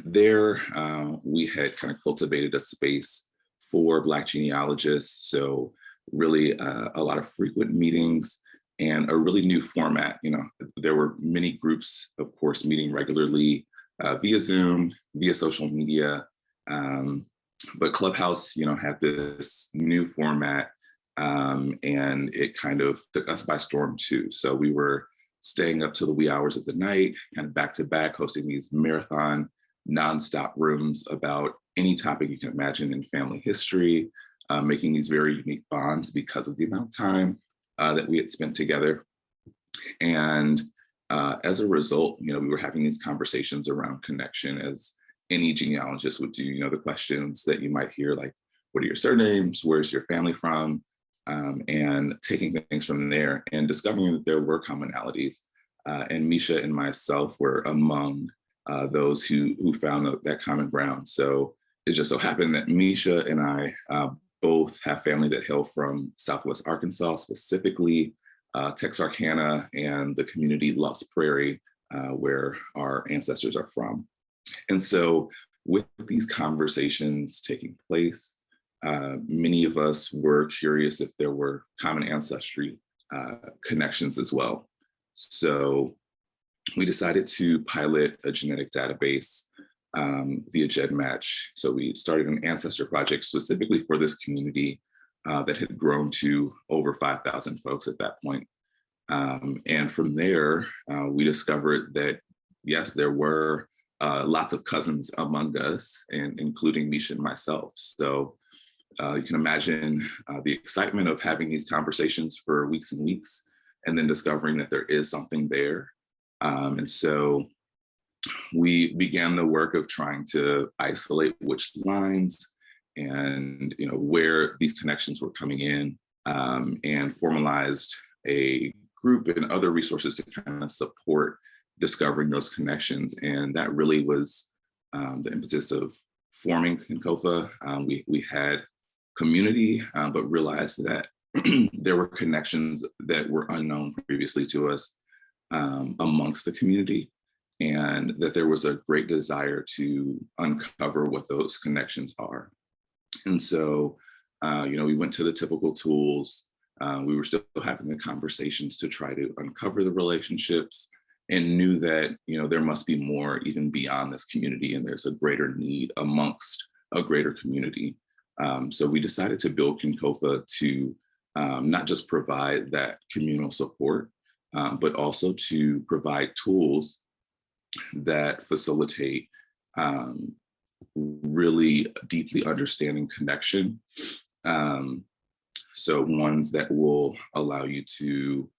There, we had kind of cultivated a space for Black genealogists. So really a lot of frequent meetings and a really new format. There were many groups, of course, meeting regularly via Zoom, via social media. But Clubhouse, had this new format, and it kind of took us by storm too. So we were staying up to the wee hours of the night, kind of back to back, hosting these marathon nonstop rooms about any topic you can imagine in family history, making these very unique bonds because of the amount of time that we had spent together. And as a result, we were having these conversations around connection as any genealogist would do, the questions that you might hear, like, what are your surnames? Where's your family from? And taking things from there and discovering that there were commonalities. And Misha and myself were among those who found that common ground. So it just so happened that Misha and I both have family that hail from Southwest Arkansas, specifically Texarkana and the community Lost Prairie, where our ancestors are from. And so with these conversations taking place, many of us were curious if there were common ancestry connections as well. So we decided to pilot a genetic database via GEDmatch. So we started an ancestor project specifically for this community that had grown to over 5,000 folks at that point. And from there, we discovered that, yes, there were lots of cousins among us, and including Misha and myself. So you can imagine the excitement of having these conversations for weeks and weeks, and then discovering that there is something there. And so we began the work of trying to isolate which lines and where these connections were coming in, and formalized a group and other resources to kind of support discovering those connections. And that really was the impetus of forming Kinkofa. We had community, but realized that there were connections that were unknown previously to us amongst the community, and that there was a great desire to uncover what those connections are. And so, we went to the typical tools. We were still having the conversations to try to uncover the relationships, and knew that, there must be more even beyond this community, and there's a greater need amongst a greater community. So we decided to build Kinkofa to not just provide that communal support, but also to provide tools that facilitate really deeply understanding connection. So ones that will allow you to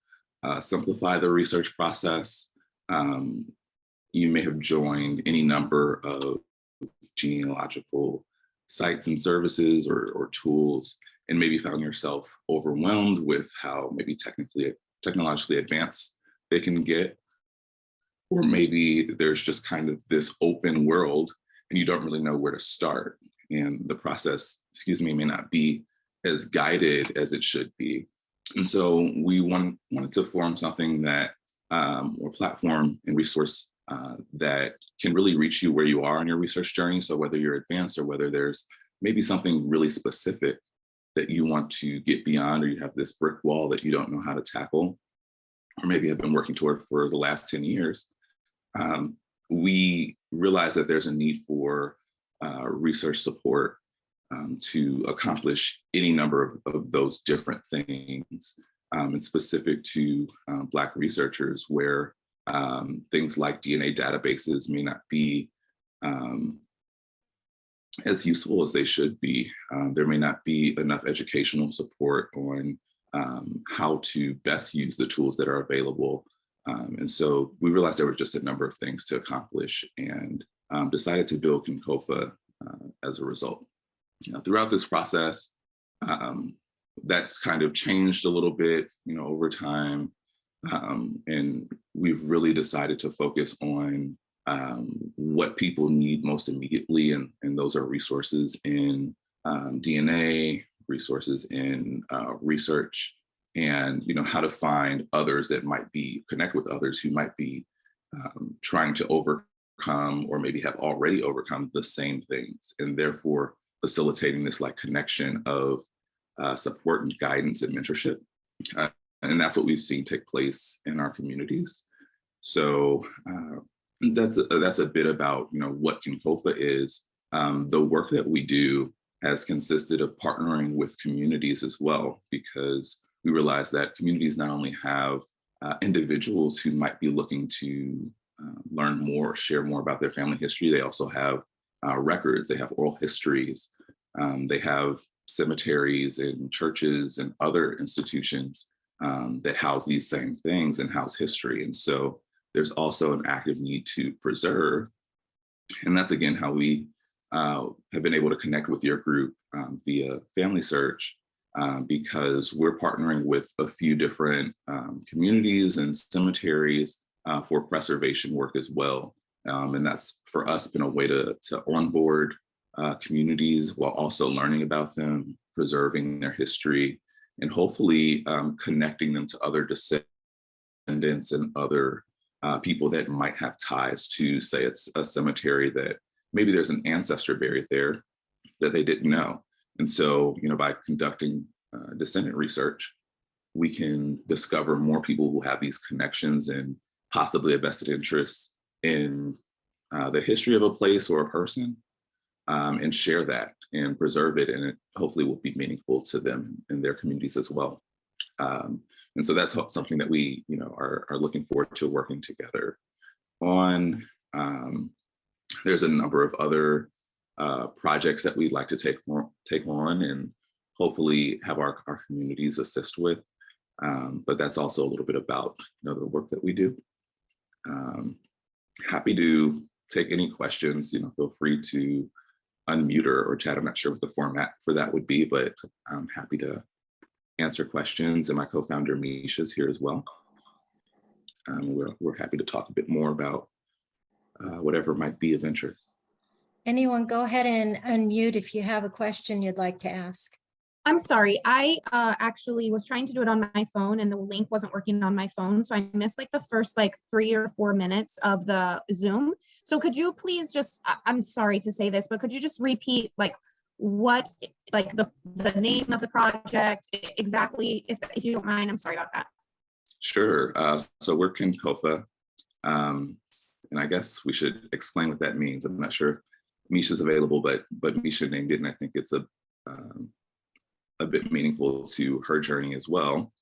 simplify the research process. You may have joined any number of genealogical sites and services or tools, and maybe found yourself overwhelmed with how maybe technologically advanced they can get. Or maybe there's just kind of this open world and you don't really know where to start. And the process, may not be as guided as it should be. And so we wanted to form something that, or platform and resource that can really reach you where you are on your research journey. So whether you're advanced or whether there's maybe something really specific that you want to get beyond, or you have this brick wall that you don't know how to tackle, or maybe have been working toward for the last 10 years, we realize that there's a need for research support to accomplish any number of those different things, and specific to Black researchers, where things like DNA databases may not be as useful as they should be. There may not be enough educational support on how to best use the tools that are available. And so we realized there were just a number of things to accomplish, and decided to build Kinkofa as a result. Throughout this process, that's kind of changed a little bit, over time. And we've really decided to focus on what people need most immediately. And those are resources in DNA, resources in research, and how to find others that might be connect with others who might be trying to overcome or maybe have already overcome the same things, and therefore facilitating this like connection of support and guidance and mentorship. And that's what we've seen take place in our communities. So that's a bit about what Kinkofa is. The work that we do has consisted of partnering with communities as well, because we realize that communities not only have individuals who might be looking to learn more, share more about their family history. They also have records, they have oral histories, they have cemeteries and churches and other institutions that house these same things and house history. And so there's also an active need to preserve. And that's again how we have been able to connect with your group via Family Search, because we're partnering with a few different communities and cemeteries for preservation work as well. And that's for us been a way to onboard communities while also learning about them, preserving their history, and hopefully connecting them to other descendants and other people that might have ties to, say, it's a cemetery that maybe there's an ancestor buried there that they didn't know. And so, by conducting descendant research, we can discover more people who have these connections and possibly a vested interest in the history of a place or a person, and share that and preserve it. And it hopefully will be meaningful to them and their communities as well. And so that's something that we, are looking forward to working together on. There's a number of other projects that we'd like to take on and hopefully have our communities assist with. But that's also a little bit about the work that we do. Happy to take any questions. Feel free to unmute or chat. I'm not sure what the format for that would be, but I'm happy to answer questions. And my co-founder Misha's here as well. We're happy to talk a bit more about whatever might be of interest. Anyone, go ahead and unmute if you have a question you'd like to ask. I'm sorry, I actually was trying to do it on my phone and the link wasn't working on my phone. So I missed like the first 3 or 4 minutes of the Zoom. So could you please just, I'm sorry to say this, but could you just repeat what, the name of the project exactly, if you don't mind? I'm sorry about that. Sure. So we're Kinkofa. And I guess we should explain what that means. I'm not sure if Misha's available, but Misha named it, and I think it's a bit meaningful to her journey as well.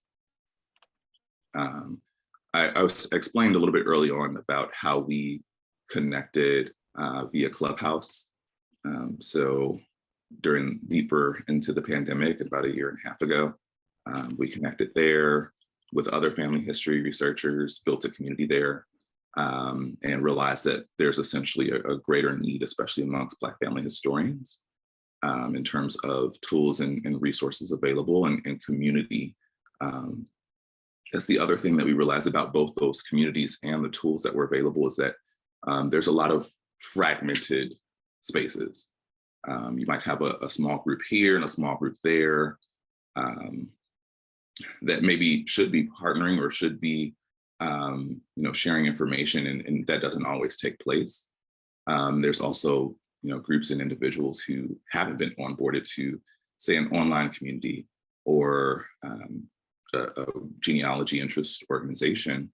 I was explained a little bit early on about how we connected via Clubhouse. So deeper into the pandemic, about 1.5 years ago, we connected there with other family history researchers, built a community there, and realized that there's essentially a greater need, especially amongst Black family historians, in terms of tools and resources available and community. That's the other thing that we realized about both those communities and the tools that were available, is that there's a lot of fragmented spaces. You might have a small group here and a small group there that maybe should be partnering or should be sharing information, and that doesn't always take place. There's also groups and individuals who haven't been onboarded to, say, an online community or a genealogy interest organization,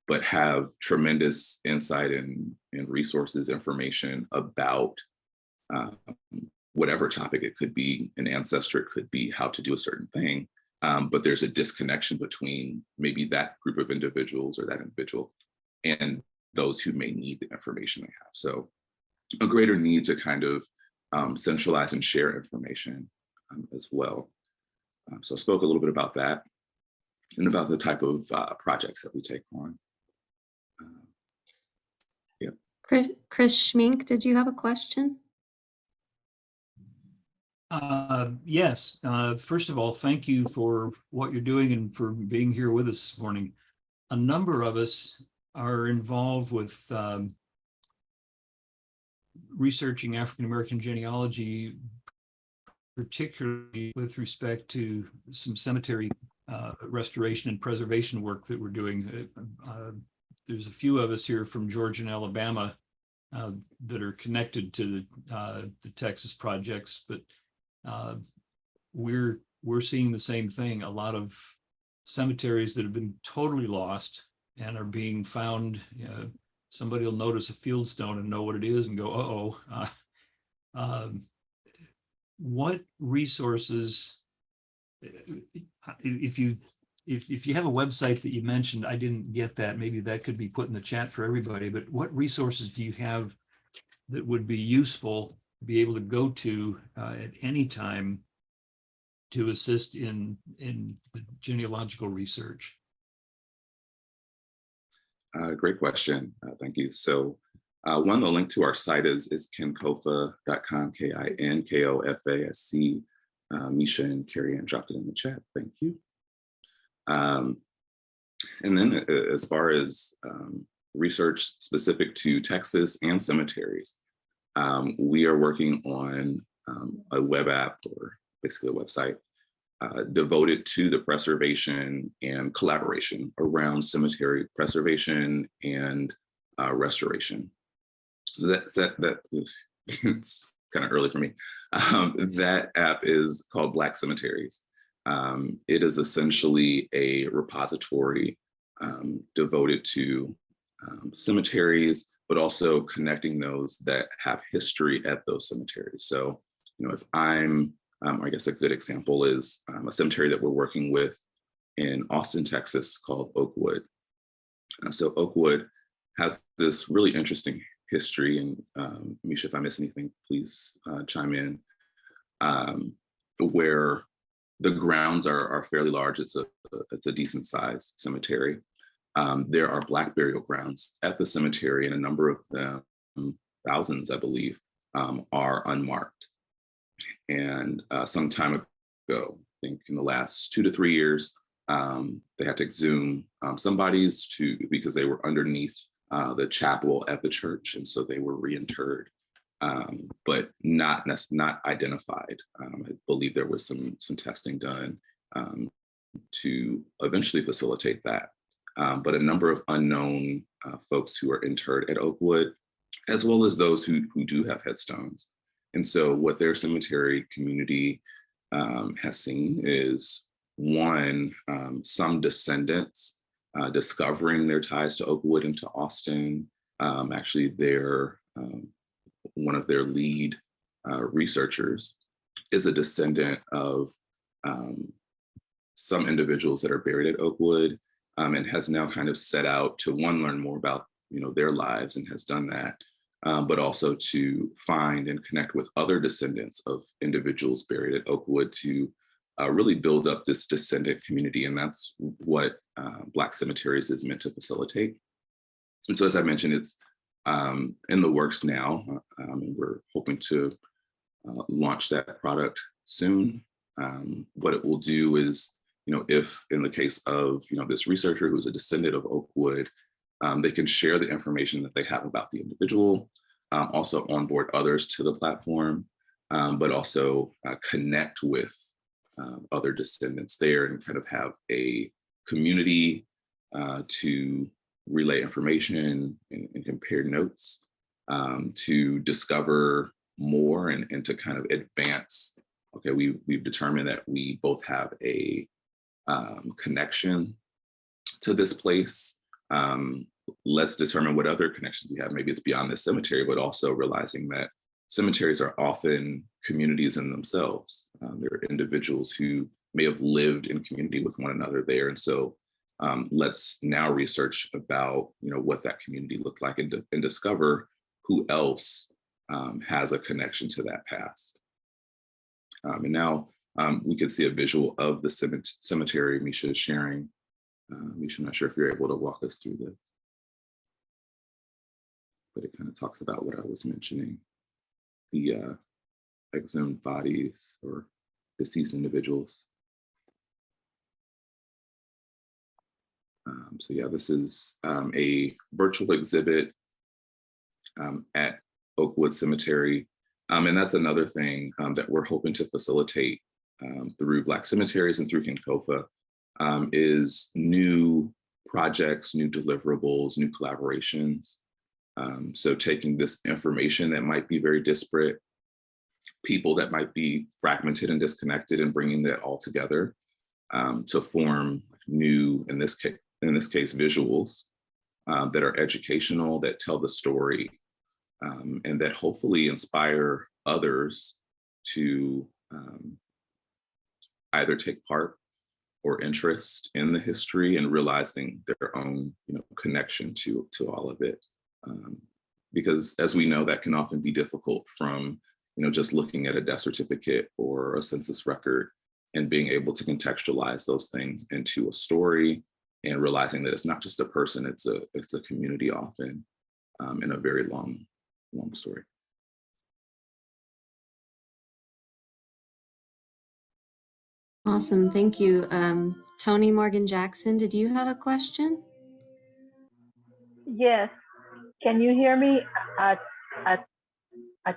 but have tremendous insight and resources, information about whatever topic. It could be an ancestor, it could be how to do a certain thing, but there's a disconnection between maybe that group of individuals or that individual and those who may need the information they have. So a greater need to kind of centralize and share information as well. So I spoke a little bit about that and about the type of projects that we take on. Yeah. Chris Schmink, did you have a question? Yes. First of all, thank you for what you're doing and for being here with us this morning. A number of us are involved with researching African-American genealogy, particularly with respect to some cemetery restoration and preservation work that we're doing. There's a few of us here from Georgia and Alabama that are connected to the Texas projects, but we're seeing the same thing. A lot of cemeteries that have been totally lost and are being found. Somebody will notice a field stone and know what it is and go, uh-oh. What resources, if you have a website that you mentioned, I didn't get that, maybe that could be put in the chat for everybody, but what resources do you have that would be useful to be able to go to at any time to assist in the genealogical research? Great question. Thank you. So one, the link to our site is kinkofa.com, Kinkofa. I see Misha and Carrie Ann dropped it in the chat. Thank you. And then as far as research specific to Texas and cemeteries, we are working on a web app, or basically a website, devoted to the preservation and collaboration around cemetery preservation and restoration. That it's kind of early for me. That app is called Black Cemeteries. It is essentially a repository devoted to cemeteries, but also connecting those that have history at those cemeteries. So, if I'm I guess a good example is a cemetery that we're working with in Austin, Texas, called Oakwood. So Oakwood has this really interesting history, and Misha, if I miss anything, please chime in, where the grounds are fairly large. It's a decent sized cemetery. There are Black burial grounds at the cemetery, and a number of them, thousands, I believe, are unmarked. And some time ago, I think in the last 2 to 3 years, they had to exhume some bodies because they were underneath the chapel at the church, and so they were reinterred, but not identified. I believe there was some testing done to eventually facilitate that. But a number of unknown folks who are interred at Oakwood, as well as those who do have headstones. And so what their cemetery community has seen is, one, some descendants discovering their ties to Oakwood and to Austin. Actually, one of their lead researchers is a descendant of some individuals that are buried at Oakwood, and has now kind of set out to, one, learn more about their lives, and has done that. But also to find and connect with other descendants of individuals buried at Oakwood to really build up this descendant community. And that's what Black Cemeteries is meant to facilitate. And so, as I mentioned, it's in the works now, and we're hoping to launch that product soon. What it will do is, if in the case of, this researcher who's a descendant of Oakwood, they can share the information that they have about the individual, also onboard others to the platform, but also connect with other descendants there, and kind of have a community to relay information and compare notes, to discover more, and to kind of advance. Okay, we've determined that we both have a connection to this place. Let's determine what other connections we have. Maybe it's beyond this cemetery, but also realizing that cemeteries are often communities in themselves. There are individuals who may have lived in community with one another there. And so let's now research about what that community looked like, and discover who else has a connection to that past. And now we can see a visual of the cemetery Misha is sharing. Misha, I'm not sure if you're able to walk us through this, but it kind of talks about what I was mentioning, the exhumed bodies or deceased individuals. So yeah, this is a virtual exhibit at Oakwood Cemetery. And that's another thing that we're hoping to facilitate through Black Cemeteries and through Kinkofa, is new projects, new deliverables, new collaborations. So taking this information that might be very disparate, people that might be fragmented and disconnected, and bringing that all together to form new, in this case, visuals that are educational, that tell the story, and that hopefully inspire others to either take part or interest in the history and realizing their own, connection to all of it. Because as we know, that can often be difficult from, just looking at a death certificate or a census record and being able to contextualize those things into a story and realizing that it's not just a person, it's a community often, in a very long story. Awesome, thank you. Tony Morgan Jackson, did you have a question? Yes. Can you hear me? I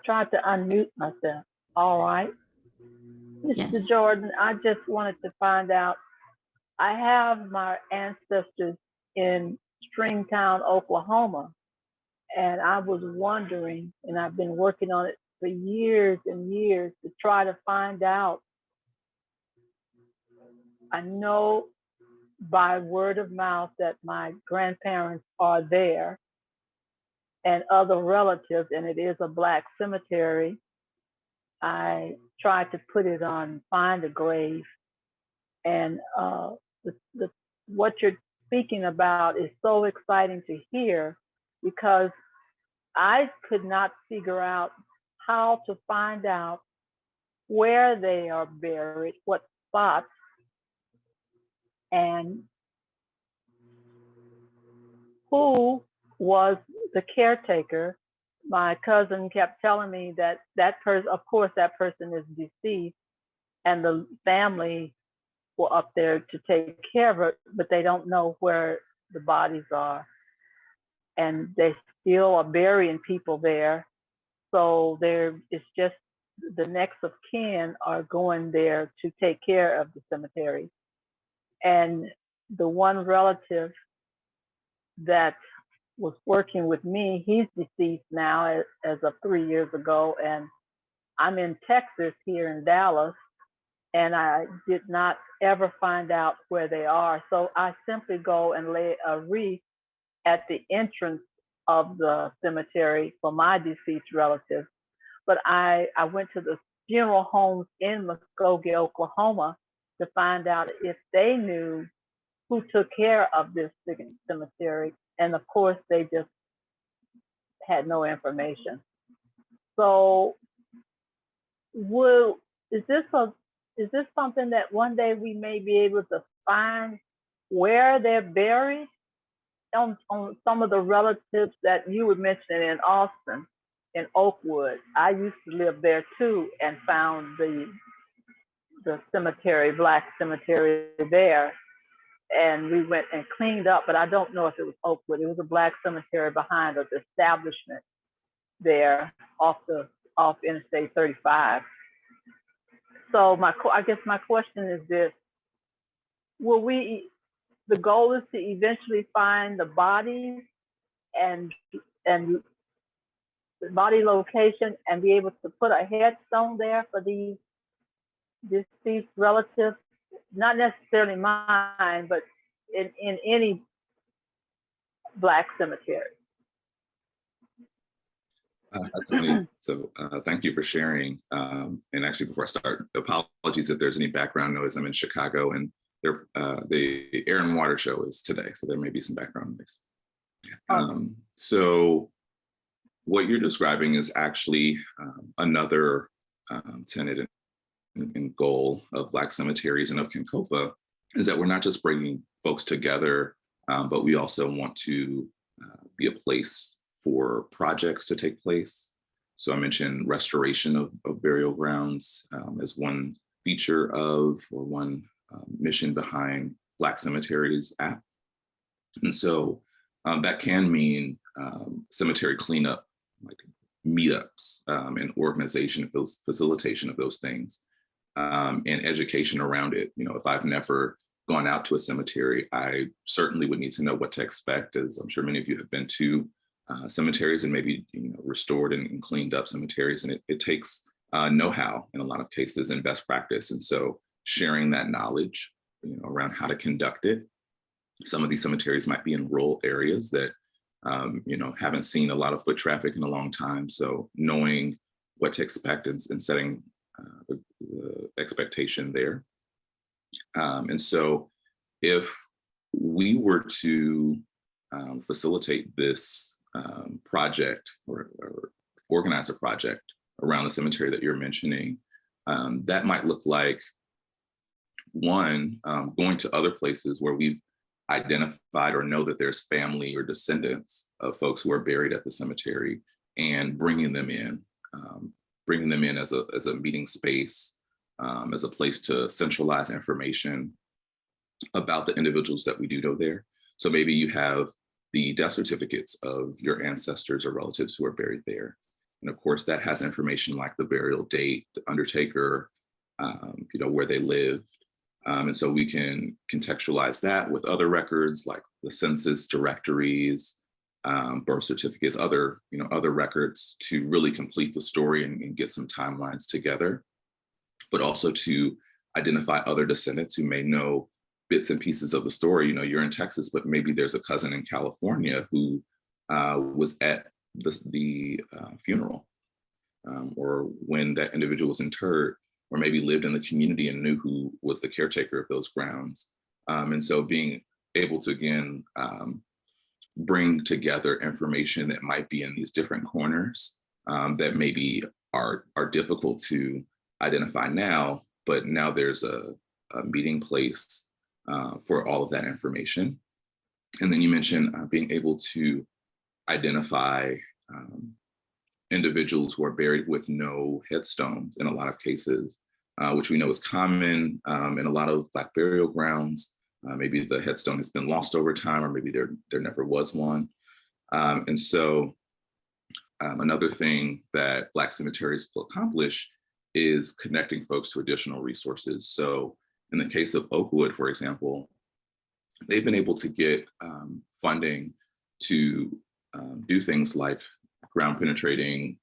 tried to unmute myself. All right. Mr. Yes. Jourdan, I just wanted to find out, I have my ancestors in Stringtown, Oklahoma, and I was wondering, and I've been working on it for years and years to try to find out. I know by word of mouth that my grandparents are there and other relatives, and it is a Black cemetery. I tried to put it on Find a Grave, and what you're speaking about is so exciting to hear, because I could not figure out how to find out where they are buried, what spots, and who was the caretaker. My cousin kept telling me that person, of course, that person is deceased, and the family were up there to take care of it, but they don't know where the bodies are. And they still are burying people there. So it's just the next of kin are going there to take care of the cemetery. And the one relative that was working with me, he's deceased now as of 3 years ago. And I'm in Texas here in Dallas, and I did not ever find out where they are. So I simply go and lay a wreath at the entrance of the cemetery for my deceased relative. But I went to the funeral homes in Muskogee, Oklahoma, to find out if they knew who took care of this cemetery. And of course, they just had no information. So is this something that one day we may be able to find where they're buried? On some of the relatives that you were mentioning in Austin, in Oakwood, I used to live there too, and found the cemetery, Black cemetery there. And we went and cleaned up, but I don't know if it was Oakwood. It was a Black cemetery behind the establishment there off Interstate 35. So I guess my question is this: the goal is to eventually find the bodies and the body location and be able to put a headstone there for these deceased relatives, not necessarily mine, but in any Black cemetery. Tony, so thank you for sharing. And actually, before I start, apologies if there's any background noise. I'm in Chicago, and the Air and Water Show is today, so there may be some background noise. So what you're describing is actually another tenet and goal of Black cemeteries and of Kinkofa, is that we're not just bringing folks together, but we also want to be a place for projects to take place. So I mentioned restoration of burial grounds as one feature of, or one mission behind Black Cemeteries app. And so that can mean cemetery cleanup, like meetups and organization, facilitation of those things, and education around it. If I've never gone out to a cemetery, I certainly would need to know what to expect, as I'm sure many of you have been to cemeteries and maybe restored and cleaned up cemeteries, and it takes know-how in a lot of cases and best practice. And so sharing that knowledge around how to conduct it. Some of these cemeteries might be in rural areas that haven't seen a lot of foot traffic in a long time. So knowing what to expect and setting the expectation there. And so if we were to facilitate this project or organize a project around the cemetery that you're mentioning, that might look like, one, going to other places where we've identified or know that there's family or descendants of folks who are buried at the cemetery, and bringing them in as a meeting space, as a place to centralize information about the individuals that we do know there. So maybe you have the death certificates of your ancestors or relatives who are buried there. And of course, that has information like the burial date, the undertaker, where they lived. And so we can contextualize that with other records like the census directories, birth certificates, other records, to really complete the story and get some timelines together, but also to identify other descendants who may know bits and pieces of the story. You're in Texas, but maybe there's a cousin in California who was at the funeral, or when that individual was interred, or maybe lived in the community and knew who was the caretaker of those grounds. And so being able to, again, bring together information that might be in these different corners that maybe are difficult to identify now, but now there's a meeting place for all of that information. And then you mentioned being able to identify individuals who are buried with no headstones in a lot of cases, which we know is common in a lot of Black burial grounds. Maybe the headstone has been lost over time, or maybe there never was one. And so another thing that Black cemeteries will accomplish is connecting folks to additional resources. So in the case of Oakwood, for example, they've been able to get funding to do things like ground penetrating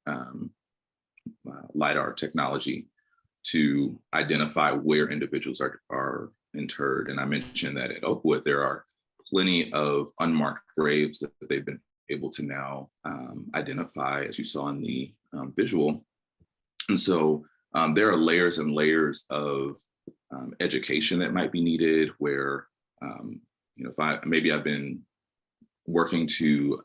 LiDAR technology to identify where individuals are interred. And I mentioned that at Oakwood, there are plenty of unmarked graves that they've been able to now identify, as you saw in the visual. And so there are layers and layers of education that might be needed, where maybe I've been working to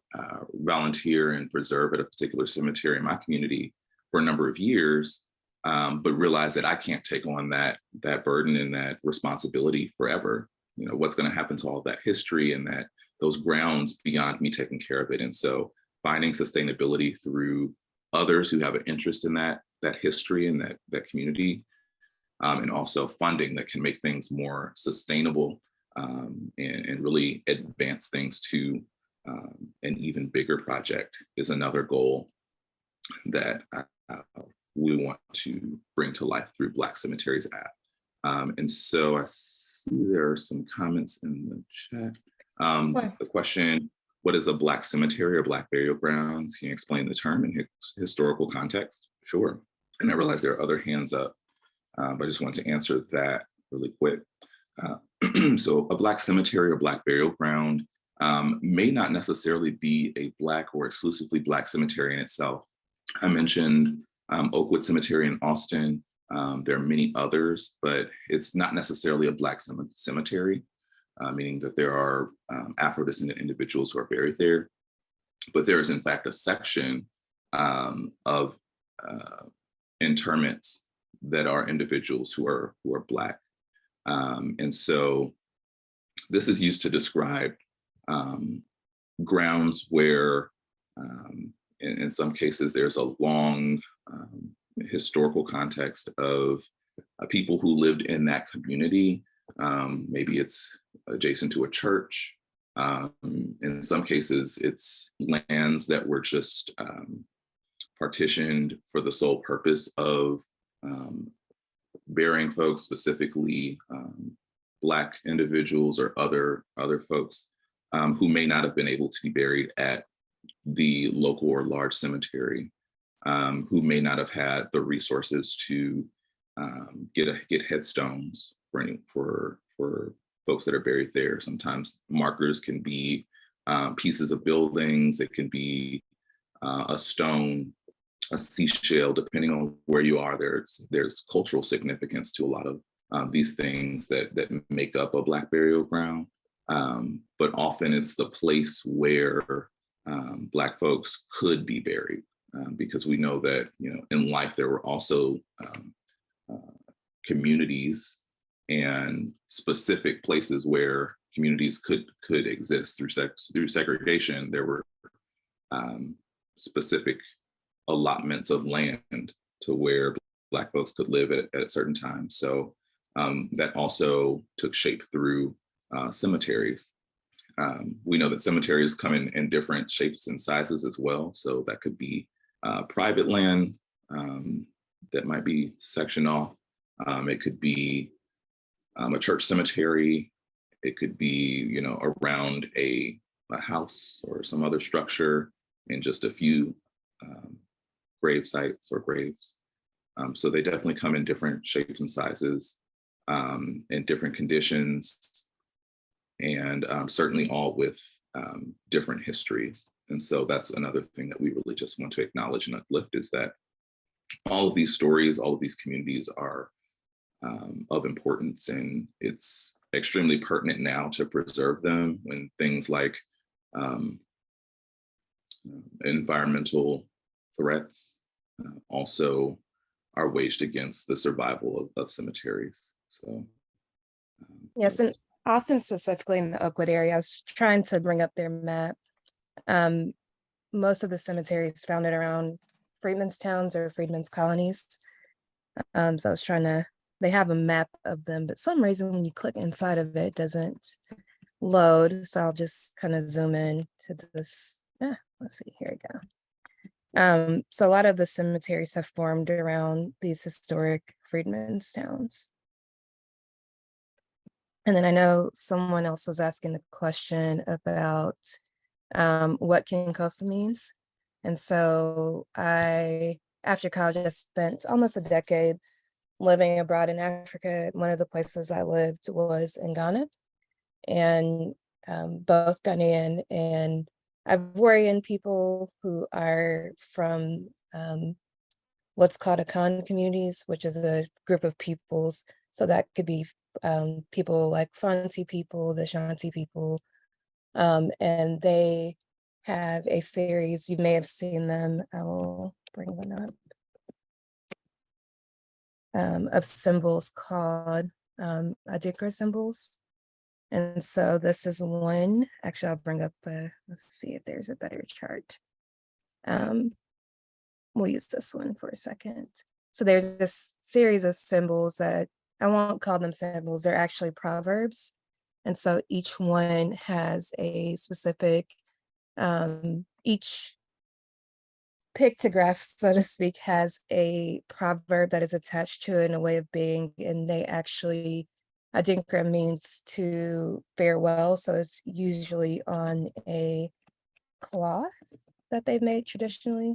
volunteer and preserve at a particular cemetery in my community for a number of years, but realize that I can't take on that burden and that responsibility forever. What's going to happen to all that history and those grounds beyond me taking care of it. And so finding sustainability through others who have an interest in that history and that community, and also funding that can make things more sustainable and really advance things to an even bigger project is another goal that we want to bring to life through Black Cemeteries app. And so I see there are some comments in the chat. The question, what is a Black cemetery or Black burial grounds? Can you explain the term in historical context? Sure. And I realize there are other hands up, but I just wanted to answer that really quick. So a Black cemetery or Black burial ground may not necessarily be a Black or exclusively Black cemetery in itself. I mentioned Oakwood Cemetery in Austin. There are many others, but it's not necessarily a Black cemetery, meaning that there are Afro-descendant individuals who are buried there. But there is in fact a section of interments that are individuals who are Black. And so this is used to describe grounds where in some cases there's a long historical context of people who lived in that community. Maybe it's adjacent to a church. In some cases, it's lands that were just partitioned for the sole purpose of burying folks, specifically Black individuals or other folks who may not have been able to be buried at the local or large cemetery, who may not have had the resources to get headstones for folks that are buried there. Sometimes markers can be pieces of buildings. It can be a stone, a seashell, depending on where you are. There's cultural significance to a lot of these things that make up a Black burial ground. But often it's the place where Black folks could be buried, because we know that, you know, in life there were also communities and specific places where communities could exist through segregation. There were specific allotments of land to where Black folks could live at certain times. So that also took shape through cemeteries. We know that cemeteries come in different shapes and sizes as well. So that could be private land that might be sectioned off. It could be a church cemetery. It could be, you know, around a house or some other structure and just a few grave sites or graves. So they definitely come in different shapes and sizes, in different conditions, and certainly all with different histories. And so that's another thing that we really just want to acknowledge and uplift, is that all of these stories, all of these communities are of importance, and it's extremely pertinent now to preserve them when things like environmental threats also are waged against the survival of cemeteries. So yes, and Austin specifically in the Oakwood area, I was trying to bring up their map. Most of the cemeteries founded around freedmen's towns or freedmen's colonies. So I was trying to, they have a map of them, but some reason when you click inside of it, it doesn't load. So I'll just kind of zoom in to this. Let's see, here we go. So a lot of the cemeteries have formed around these historic freedmen's towns. And then I know someone else was asking the question about what Kinkofa means. And so after college, I spent almost a decade living abroad in Africa. One of the places I lived was in Ghana, and both Ghanaian and Ivorian people who are from what's called Akan communities, which is a group of peoples. So that could be people like Fanti people, the Shanti people, and they have a series, you may have seen them, I will bring them up, of symbols called Adinkra symbols. And so this is one, actually I'll bring up, let's see if there's a better chart. We'll use this one for a second. So there's this series of symbols that I won't call them symbols, they're actually proverbs. And so each one has a specific, each pictograph, so to speak, has a proverb that is attached to it in a way of being, and they actually, Adinkra means to farewell. So it's usually on a cloth that they've made traditionally.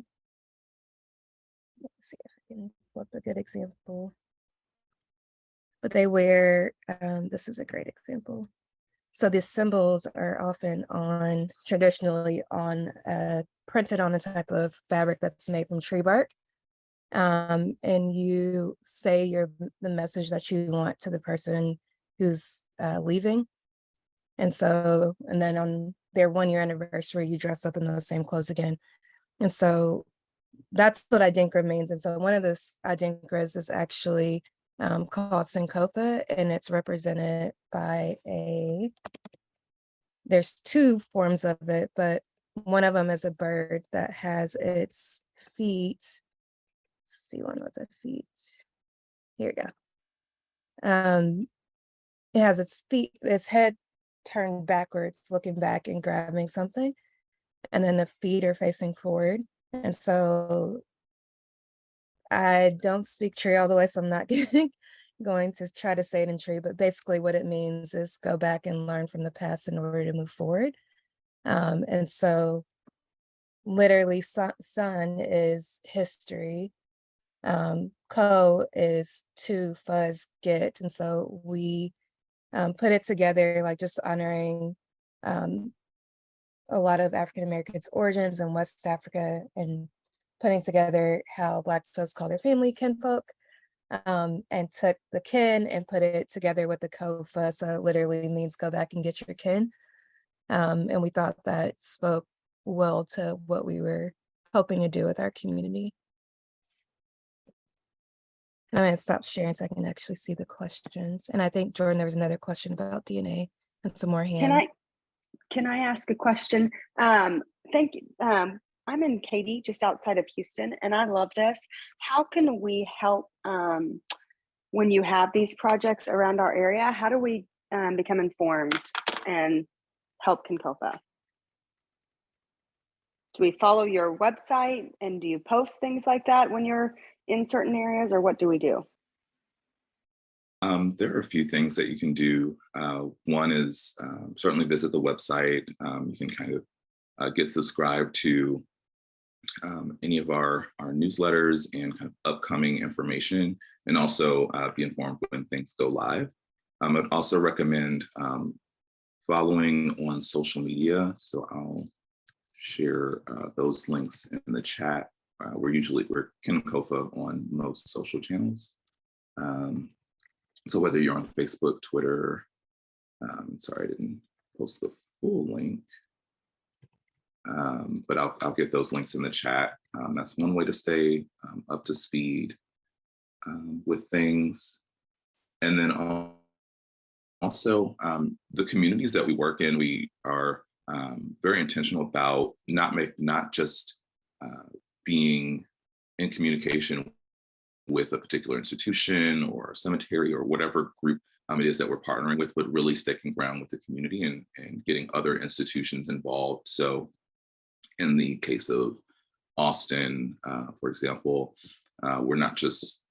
Let's see if I can flip a good example. But they wear, this is a great example. So the symbols are often traditionally printed on a type of fabric that's made from tree bark. And you say the message that you want to the person who's leaving. And then on their 1-year anniversary, you dress up in those same clothes again. And so that's what Adinkra means. And so one of those Adinkras is actually called Kinkofa, and it's represented by there's two forms of it, but one of them is a bird that has its feet. Let's see one with the feet. Here we go. It has its head turned backwards, looking back and grabbing something. And then the feet are facing forward. And so I don't speak tree all the way, so I'm not giving going to try to say it in tree, but basically what it means is go back and learn from the past in order to move forward. And so literally sun is history. Co is to, fuzz, get. And so we put it together, like just honoring a lot of African Americans' origins in West Africa and putting together how Black folks call their family kinfolk, and took the kin and put it together with the kofa. So it literally means go back and get your kin. And we thought that spoke well to what we were hoping to do with our community. I'm going to stop sharing so I can actually see the questions. And I think, Jourdan, there was another question about DNA and some more hands. Can I ask a question? Thank you. I'm in Katy, just outside of Houston, and I love this. How can we help when you have these projects around our area? How do we become informed and help Kinkofa? Do we follow your website, and do you post things like that when you're in certain areas, or what do we do? There are a few things that you can do. One is certainly visit the website. You can kind of get subscribed to any of our newsletters and kind of upcoming information, and also be informed when things go live. I'd also recommend following on social media. So I'll share those links in the chat. We're Kinkofa on most social channels. So whether you're on Facebook, Twitter, sorry, I didn't post the full link, but I'll get those links in the chat. That's one way to stay up to speed with things. And then also the communities that we work in, we are very intentional about not just being in communication with a particular institution or cemetery or whatever group it is that we're partnering with, but really sticking ground with the community and getting other institutions involved. So in the case of Austin, for example, we're not just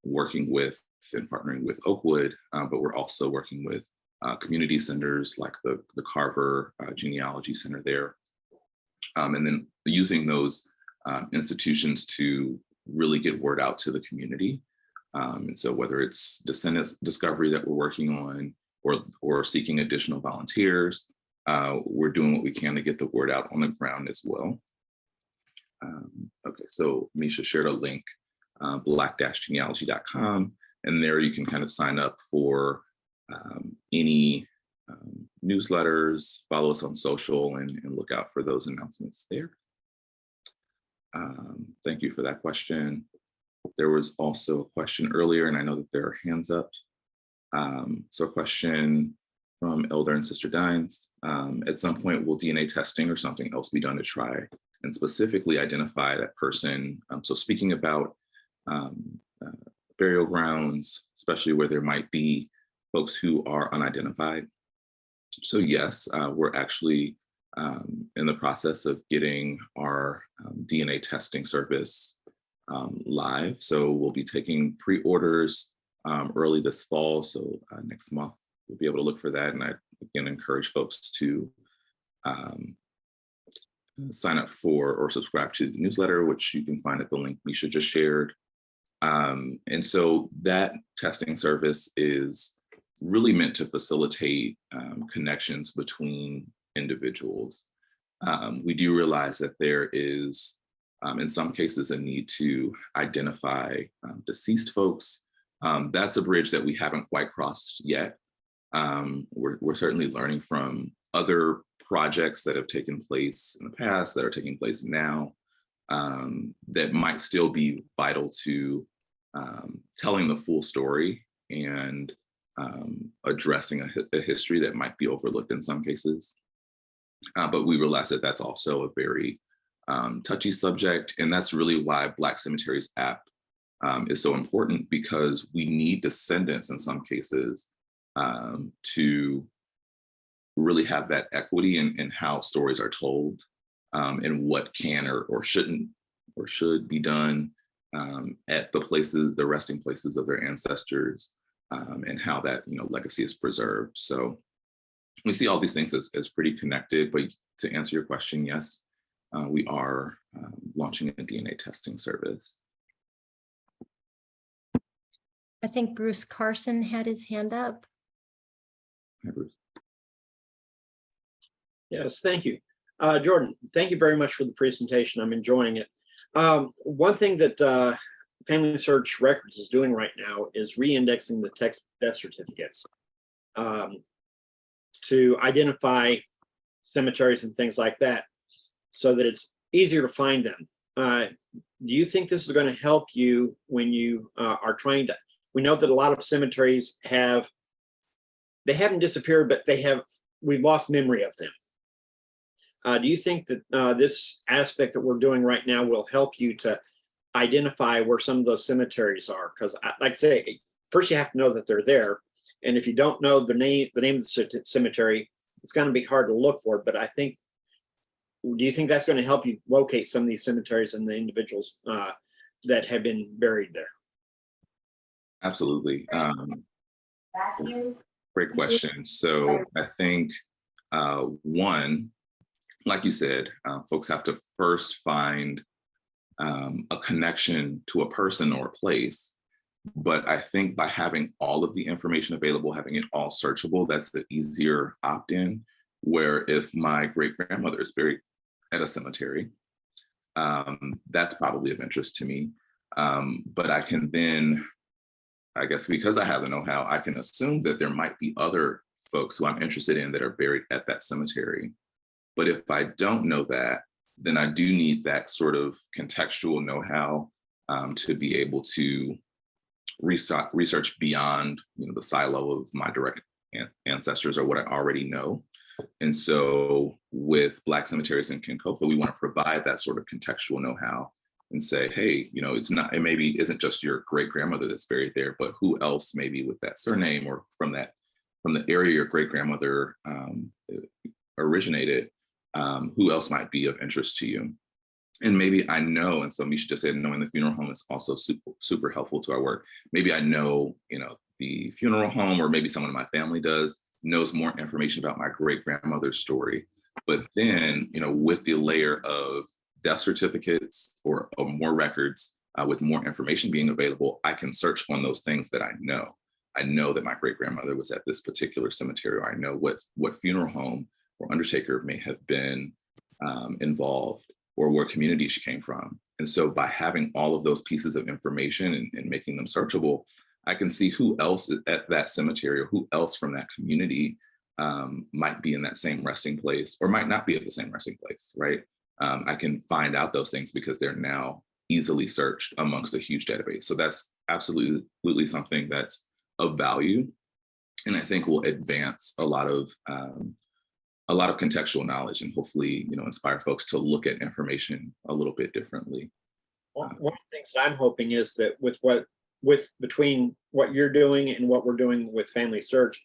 working with and partnering with Oakwood, but we're also working with community centers like the Carver Genealogy Center there. And then using those institutions to really get word out to the community. And so whether it's descendants discovery that we're working on or seeking additional volunteers, we're doing what we can to get the word out on the ground as well. Okay, so Misha shared a link, black-genealogy.com, and there you can kind of sign up for any newsletters, follow us on social, and look out for those announcements there. Thank you for that question. There was also a question earlier, and I know that there are hands up. So a question from Elder and Sister Dines. At some point, will DNA testing or something else be done to try and specifically identify that person? So speaking about burial grounds, especially where there might be folks who are unidentified. So yes, we're actually in the process of getting our DNA testing service live. So we'll be taking pre-orders early this fall. So next month, we'll be able to look for that. And I, again, encourage folks to sign up for or subscribe to the newsletter, which you can find at the link Misha just shared. And so that testing service is really meant to facilitate connections between individuals. We do realize that there is, in some cases, a need to identify deceased folks. That's a bridge that we haven't quite crossed yet. We're certainly learning from other projects that have taken place in the past, that are taking place now, that might still be vital to telling the full story and addressing a history that might be overlooked in some cases. But we realize that that's also a very touchy subject. And that's really why Black Cemeteries app is so important, because we need descendants in some cases to really have that equity in how stories are told and what can or shouldn't or should be done at the places, the resting places of their ancestors, and how that legacy is preserved. So we see all these things as pretty connected. But to answer your question, yes, we are launching a DNA testing service. I think Bruce Carson had his hand up. Hi, Bruce. Yes, thank you. Jourdan, thank you very much for the presentation. I'm enjoying it. One thing that Family Search Records is doing right now is re-indexing the text death certificates to identify cemeteries and things like that so that it's easier to find them. Do you think this is going to help you when you are trying to, we know that a lot of cemeteries haven't disappeared, but we've lost memory of them. Do you think that this aspect that we're doing right now will help you to identify where some of those cemeteries are? Because, like I say, first you have to know that they're there, and if you don't know the name of the cemetery, it's going to be hard to look for. But I think, do you think that's going to help you locate some of these cemeteries and the individuals that have been buried there? Absolutely. Great question. So I think one, like you said, folks have to first find a connection to a person or a place. But I think by having all of the information available, having it all searchable, that's the easier opt-in. Where if my great-grandmother is buried at a cemetery, that's probably of interest to me. But I can then, I guess because I have the know-how, I can assume that there might be other folks who I'm interested in that are buried at that cemetery. But if I don't know that, then I do need that sort of contextual know-how to be able to research beyond the silo of my direct ancestors or what I already know. And so with Black cemeteries in Kinkofa, we want to provide that sort of contextual know-how and say, hey, it maybe isn't just your great-grandmother that's buried there, but who else maybe with that surname or from the area your great-grandmother originated, who else might be of interest to you? And maybe I know, and so Misha just said, knowing the funeral home is also super, super helpful to our work. Maybe I know, the funeral home, or maybe someone in my family knows more information about my great-grandmother's story. But then, with the layer of death certificates or more records with more information being available, I can search on those things that I know. I know that my great-grandmother was at this particular cemetery, or I know what funeral home or undertaker may have been involved, or what community she came from. And so by having all of those pieces of information and making them searchable, I can see who else at that cemetery or who else from that community might be in that same resting place or might not be at the same resting place, right? I can find out those things because they're now easily searched amongst a huge database. So that's absolutely something that's of value, and I think will advance a lot of contextual knowledge and hopefully, inspire folks to look at information a little bit differently. One of the things that I'm hoping is that between what you're doing and what we're doing with Family Search,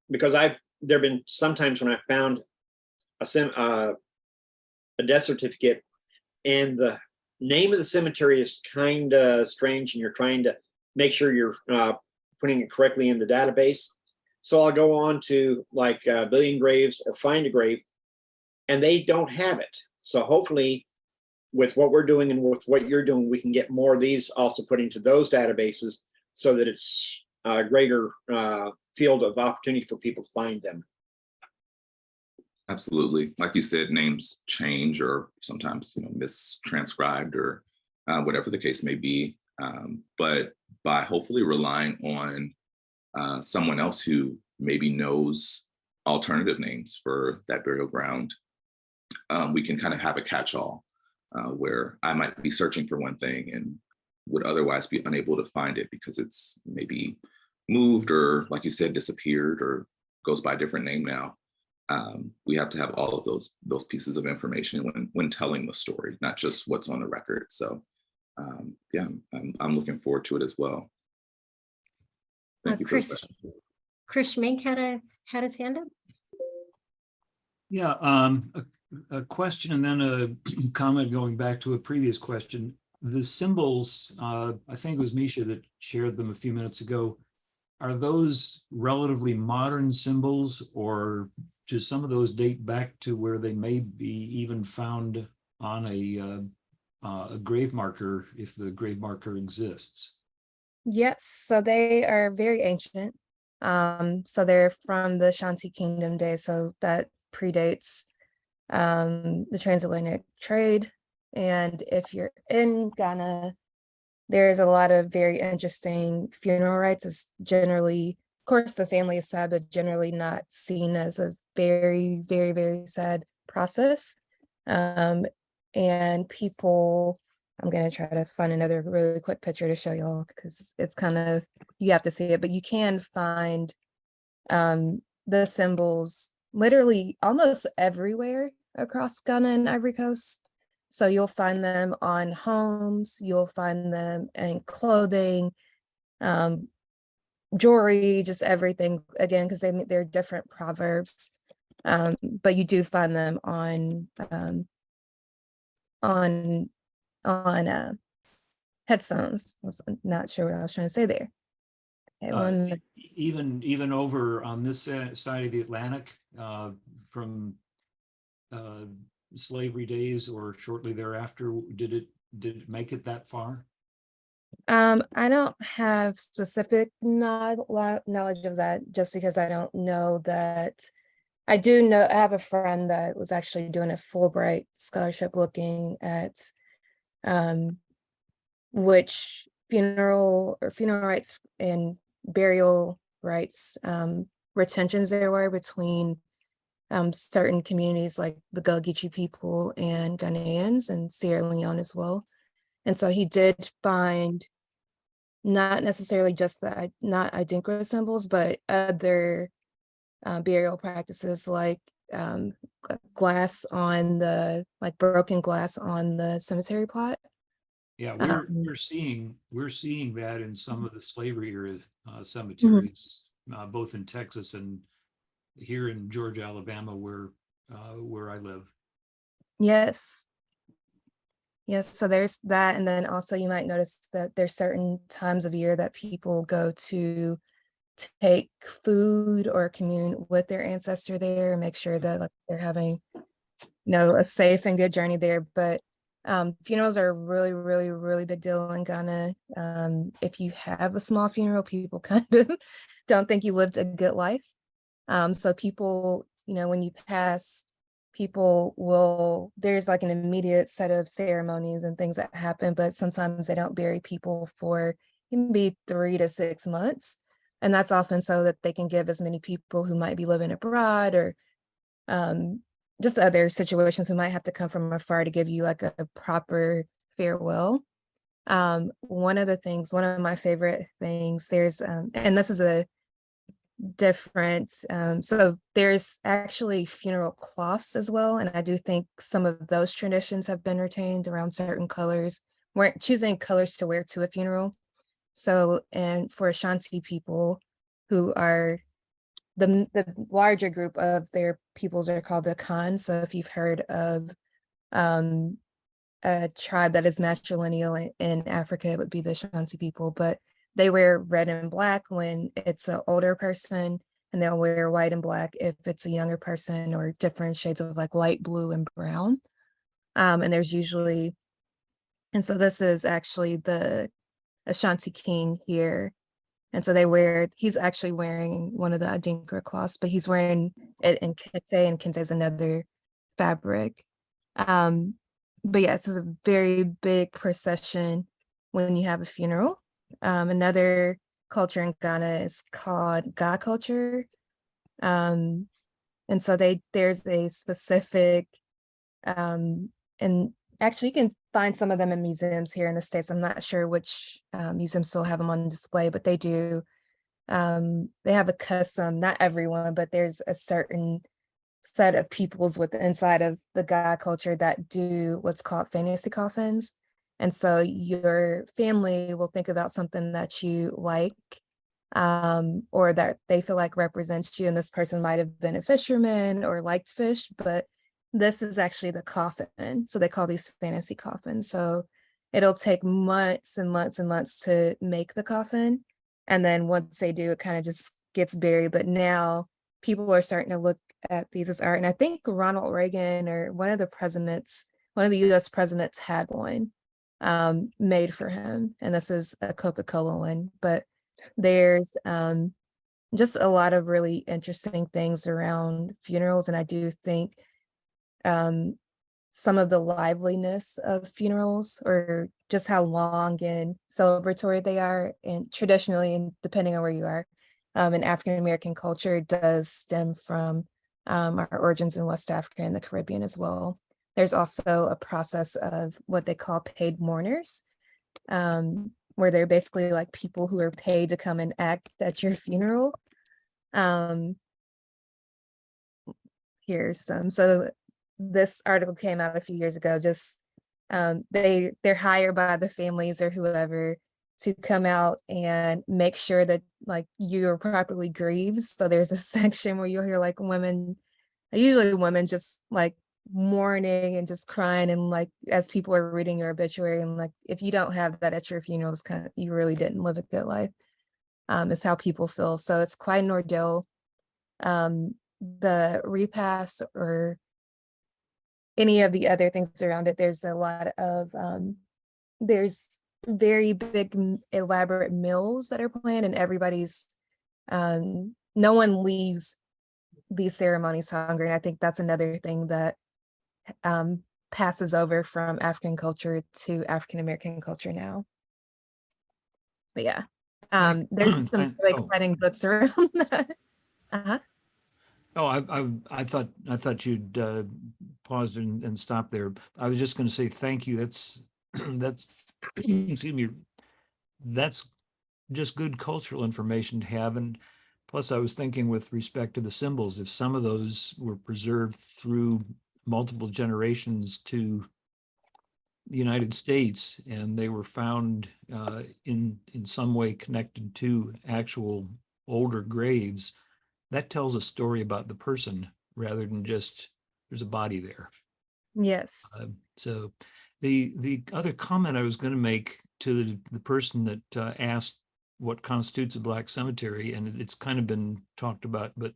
because there have been sometimes when I found a death certificate and the name of the cemetery is kind of strange, and you're trying to make sure you're putting it correctly in the database. So I'll go on to like Billion Graves or Find a Grave, and they don't have it. So hopefully with what we're doing and with what you're doing, we can get more of these also put into those databases so that it's a greater field of opportunity for people to find them. Absolutely. Like you said, names change or sometimes, mistranscribed or whatever the case may be. But by hopefully relying on someone else who maybe knows alternative names for that burial ground, we can kind of have a catch-all where I might be searching for one thing and would otherwise be unable to find it because it's maybe moved or, like you said, disappeared or goes by a different name now. We have to have all of those pieces of information when telling the story, not just what's on the record. So yeah, I'm looking forward to it as well. Thank you for the question. Chris Schmink had his hand up. Yeah, a question and then a comment going back to a previous question. The symbols, I think it was Misha that shared them a few minutes ago. Are those relatively modern symbols, or do some of those date back to where they may be even found on a grave marker, if the grave marker exists? Yes, so they are very ancient. So they're from the Shanti Kingdom days, so that predates the transatlantic trade. And if you're in Ghana, there's a lot of very interesting funeral rites. It's generally, of course, the family is sad, but generally not seen as a very, very, very sad process. And people, I'm going to try to find another really quick picture to show y'all because it's kind of, you have to see it, but you can find the symbols literally almost everywhere across Ghana and Ivory Coast. So you'll find them on homes, you'll find them in clothing, jewelry, just everything, again, because they're different proverbs. But you do find them on headstones. I'm not sure what I was trying to say there. Okay, even over on this side of the Atlantic, from slavery days or shortly thereafter, did it make it that far? I don't have specific knowledge of that, just because I don't know that. I do know, I have a friend that was actually doing a Fulbright scholarship looking at which funeral rites and burial rites retentions there were between certain communities like the Gullah-Geechee people and Ghanaians and Sierra Leone as well. And so he did find not necessarily just not Adinkra symbols, but other burial practices like glass on the, like broken glass on the cemetery plot. Yeah, we're seeing that in some of the slavery era cemeteries, both in Texas and here in Georgia, Alabama, where I live. Yes. Yes, so there's that. And then also you might notice that there's certain times of year that people go to take food or commune with their ancestor there and make sure that like they're having, a safe and good journey there. But funerals are a really, really, really big deal in Ghana. If you have a small funeral, people kind of don't think you lived a good life. So people, when you pass, there's like an immediate set of ceremonies and things that happen, but sometimes they don't bury people for maybe 3 to 6 months. And that's often so that they can give as many people who might be living abroad or just other situations who might have to come from afar to give you like a proper farewell. One of my favorite things, there's, and this is a different, so there's actually funeral cloths as well. And I do think some of those traditions have been retained around certain colors. We're choosing colors to wear to a funeral. So, and for Ashanti people who are the larger group of their peoples are called the Khan. So if you've heard of a tribe that is matrilineal in Africa, it would be the Ashanti people, but they wear red and black when it's an older person, and they'll wear white and black if it's a younger person, or different shades of like light blue and brown. And there's usually, and so this is actually the Ashanti king here. And so he's actually wearing one of the Adinkra cloths, but he's wearing it in kente, and kente is another fabric. But yeah, it's a very big procession when you have a funeral. Another culture in Ghana is called Ga culture. And so there's a specific, and actually you can find some of them in museums here in the States. I'm not sure which museums still have them on display, but they do. They have a custom, not everyone, but there's a certain set of peoples inside of the Ga culture that do what's called fantasy coffins. And so your family will think about something that you like, or that they feel like represents you. And this person might have been a fisherman or liked fish, but this is actually the coffin. So they call these fantasy coffins. So it'll take months and months and months to make the coffin. And then once they do, it kind of just gets buried. But now people are starting to look at these as art. And I think Ronald Reagan or one of the US presidents had one made for him. And this is a Coca-Cola one. But there's just a lot of really interesting things around funerals. And I do think some of the liveliness of funerals, or just how long and celebratory they are, and traditionally, and depending on where you are, in African American culture, does stem from our origins in West Africa and the Caribbean as well. There's also a process of what they call paid mourners, where they're basically like people who are paid to come and act at your funeral. Here's some. So this article came out a few years ago. Just they're hired by the families or whoever to come out and make sure that like you're properly grieved. So there's a section where you'll hear like women, usually women, just like mourning and just crying, and like as people are reading your obituary, and like if you don't have that at your funeral, it's kind of, you really didn't live a good life. Is how people feel. So it's quite an ordeal. The repast or any of the other things around it, there's a lot of there's very big elaborate meals that are planned, and everybody's no one leaves these ceremonies hungry. And I think that's another thing that passes over from African culture to African American culture now. But yeah, there's some really exciting books around that. Oh, I thought you'd paused and stopped there. I was just going to say thank you. That's excuse me. That's just good cultural information to have. And plus, I was thinking with respect to the symbols, if some of those were preserved through multiple generations to the United States, and they were found in some way connected to actual older graves, that tells a story about the person rather than just there's a body there. Yes. So the other comment I was going to make to the person that asked what constitutes a Black cemetery, and it's kind of been talked about, but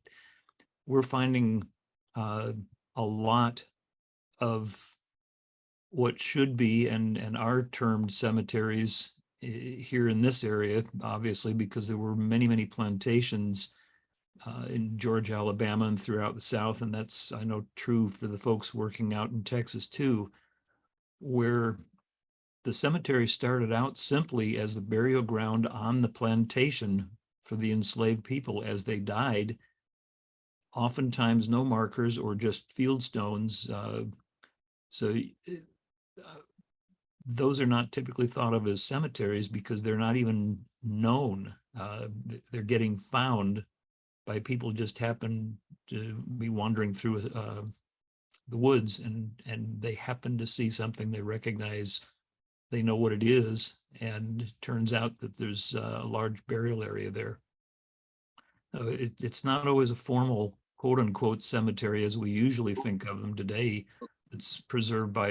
we're finding a lot of what should be and are termed cemeteries here in this area, obviously, because there were many plantations in Georgia, Alabama, and throughout the South. And that's, I know, true for the folks working out in Texas too, where the cemetery started out simply as the burial ground on the plantation for the enslaved people as they died. Oftentimes no markers or just field stones. Those are not typically thought of as cemeteries because they're not even known. They're getting found by people just happen to be wandering through the woods, and they happen to see something they recognize. They know what it is, and it turns out that there's a large burial area there. It's not always a formal quote unquote cemetery as we usually think of them today. It's preserved by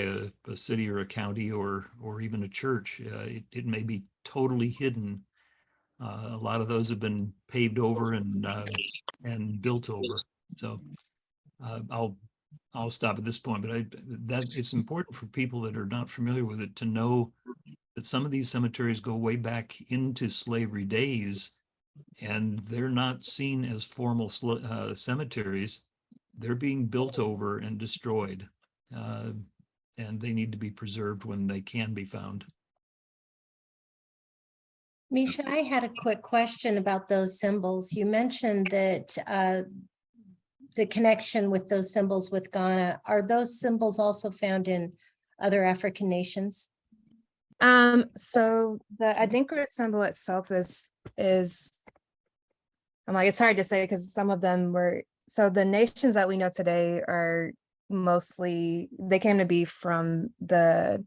a city or a county or even a church. It may be totally hidden. A lot of those have been paved over and built over. So I'll stop at this point, but that it's important for people that are not familiar with it to know that some of these cemeteries go way back into slavery days, and they're not seen as formal cemeteries. They're being built over and destroyed, and they need to be preserved when they can be found. Misha, I had a quick question about those symbols. You mentioned that the connection with those symbols with Ghana. Are those symbols also found in other African nations? So the Adinkra symbol itself is I'm like, it's hard to say because some of them were, so the nations that we know today are mostly, they came to be from the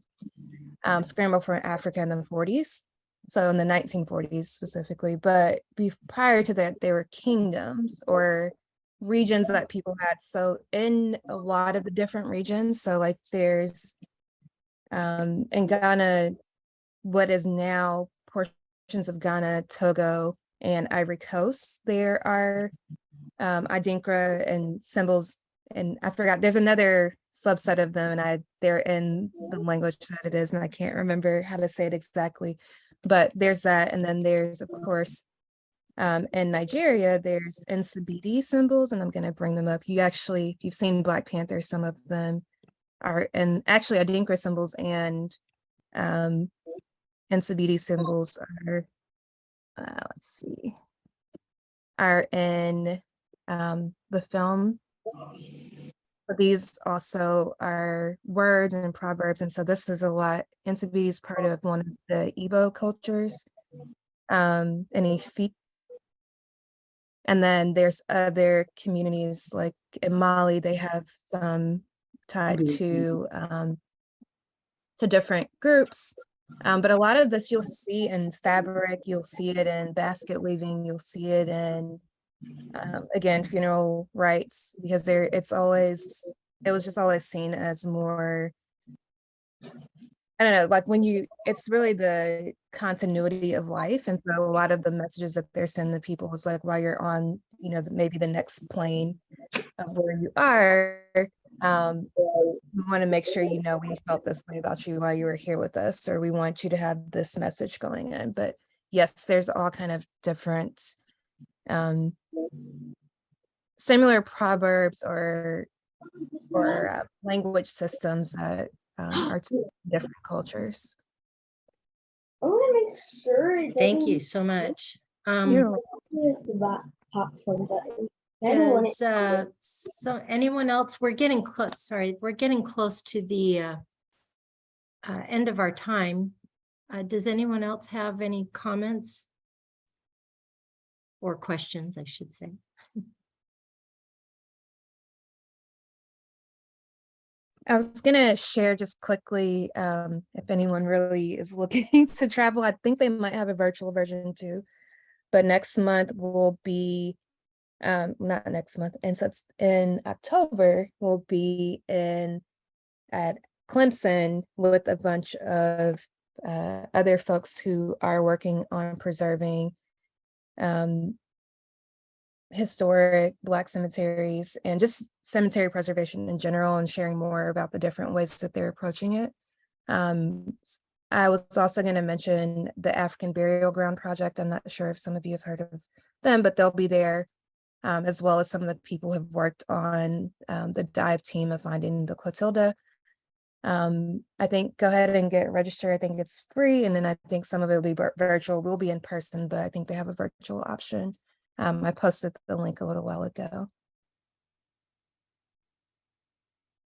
scramble for Africa in the 40s. So in the 1940s specifically, but prior to that, they were kingdoms or regions that people had. So in a lot of the different regions, so like there's in Ghana, what is now portions of Ghana, Togo, and Ivory Coast. There are Adinkra and symbols, and I forgot, there's another subset of them, and they're in the language that it is, and I can't remember how to say it exactly, but there's that. And then there's, of course, in Nigeria, there's Nsibidi symbols, and I'm going to bring them up. If you've seen Black Panther, some of them are, and actually Adinkra symbols and Nsibidi symbols are, let's see, are in the film. But these also are words and proverbs. And so this is a lot. Nsibidi is part of one of the Igbo cultures, and Ifi. And then there's other communities like in Mali, they have some tied to different groups. But a lot of this you'll see in fabric, you'll see it in basket weaving, you'll see it in, again, funeral rites, because it was just always seen as more, I don't know, like it's really the continuity of life. And so a lot of the messages that they're sending the people was like, while you're on, maybe the next plane of where you are, we want to make sure, we felt this way about you while you were here with us, or we want you to have this message going in. But yes, there's all kind of different similar proverbs or language systems that are to different cultures. I want to make sure it Thank you doesn't so much. use the popcorn button. I don't want it. So anyone else, we're getting close to the end of our time. Does anyone else have any comments or questions, I should say? I was gonna share just quickly, if anyone really is looking to travel, I think they might have a virtual version too. But next month will be, not next month, and so in October, we'll be at Clemson with a bunch of other folks who are working on preserving historic Black cemeteries and just cemetery preservation in general, and sharing more about the different ways that they're approaching it. I was also going to mention the African Burial Ground Project. I'm not sure if some of you have heard of them, but they'll be there, as well as some of the people who have worked on the dive team of finding the Clotilda. I think go ahead and get registered. I think it's free. And then I think some of it will be virtual. We'll be in person, but I think they have a virtual option. I posted the link a little while ago.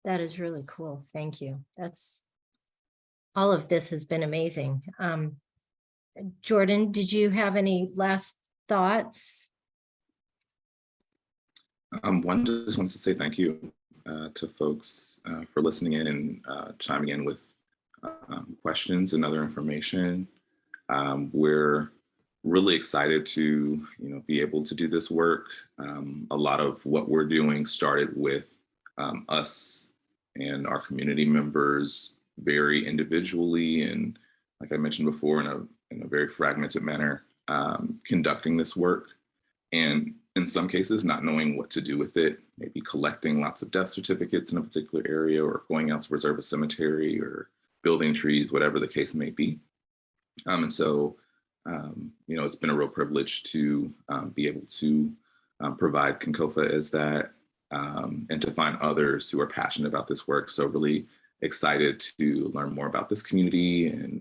That is really cool. Thank you. All of this has been amazing. Jourdan, did you have any last thoughts? One, just wants to say thank you to folks for listening in and chiming in with questions and other information. We're really excited to be able to do this work. A lot of what we're doing started with us and our community members very individually, and like I mentioned before, in a very fragmented manner, conducting this work, and in some cases not knowing what to do with it, maybe collecting lots of death certificates in a particular area, or going out to preserve a cemetery, or building trees, whatever the case may be. And so it's been a real privilege to be able to provide Kinkofa as that, and to find others who are passionate about this work. So really excited to learn more about this community and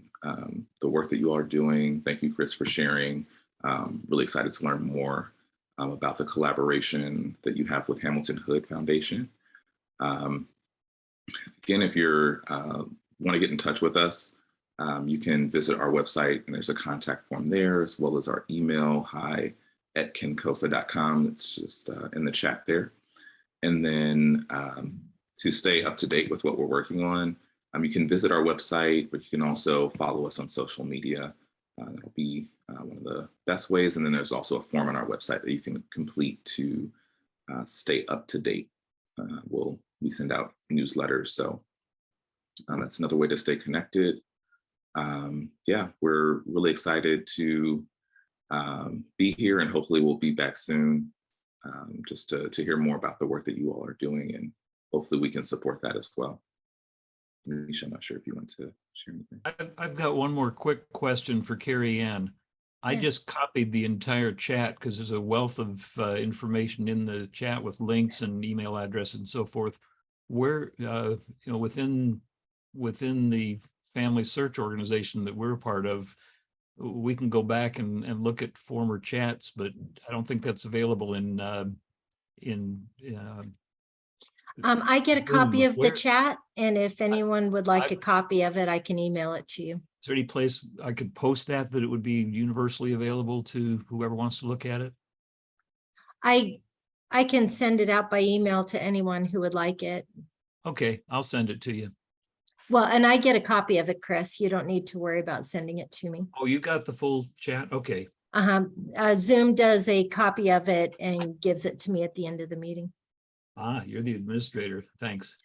the work that you all are doing. Thank you, Chris, for sharing. Really excited to learn more about the collaboration that you have with Hamilton Hood Foundation. Again, if you want to get in touch with us, you can visit our website, and there's a contact form there, as well as our email, hi@kinkofa.com. It's just in the chat there. And then to stay up to date with what we're working on, you can visit our website, but you can also follow us on social media. That'll be one of the best ways. And then there's also a form on our website that you can complete to stay up to date. We send out newsletters, so that's another way to stay connected. yeah, we're really excited to be here, and hopefully we'll be back soon just to hear more about the work that you all are doing, and hopefully we can support that as well. Misha, I'm not sure if you want to share anything. I've got one more quick question for Carrie Ann. I Yes. just copied the entire chat because there's a wealth of information in the chat with links and email address and so forth. Where, you know, within the family search organization that we're a part of, we can go back and look at former chats, but I don't think that's available in I get a copy of the Where- chat, and if anyone would like a copy of it, I can email it to you. Is there any place I could post that it would be universally available to whoever wants to look at it? I can send it out by email to anyone who would like it. Okay, I'll send it to you. Well, and I get a copy of it, Chris. You don't need to worry about sending it to me. Oh, you got the full chat? Okay. Zoom does a copy of it and gives it to me at the end of the meeting. Ah, you're the administrator. Thanks.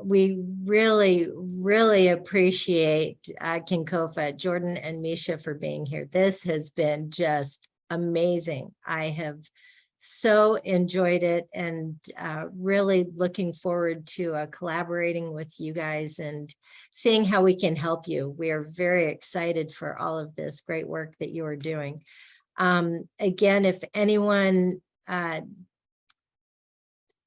We really, really appreciate Kinkofa, Jourdan and Misha for being here. This has been just amazing. I have so enjoyed it, and really looking forward to collaborating with you guys and seeing how we can help you. We are very excited for all of this great work that you are doing. Again, if anyone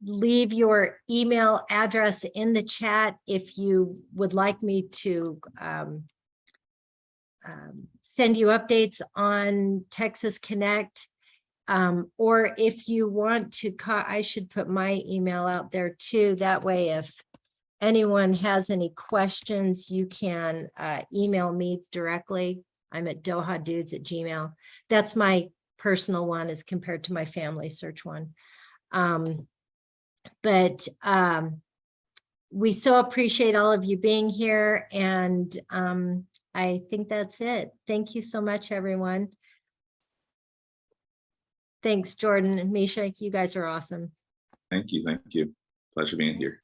leave your email address in the chat if you would like me to send you updates on Texas Connect, or if you want to I should put my email out there too. That way, if anyone has any questions, you can email me directly. I'm at dohadudes@gmail.com. That's my personal one as compared to my family search one. But we so appreciate all of you being here, and I think that's it. Thank you so much, everyone. Thanks, Jourdan and Misha. You guys are awesome. Thank you. Thank you. Pleasure being here.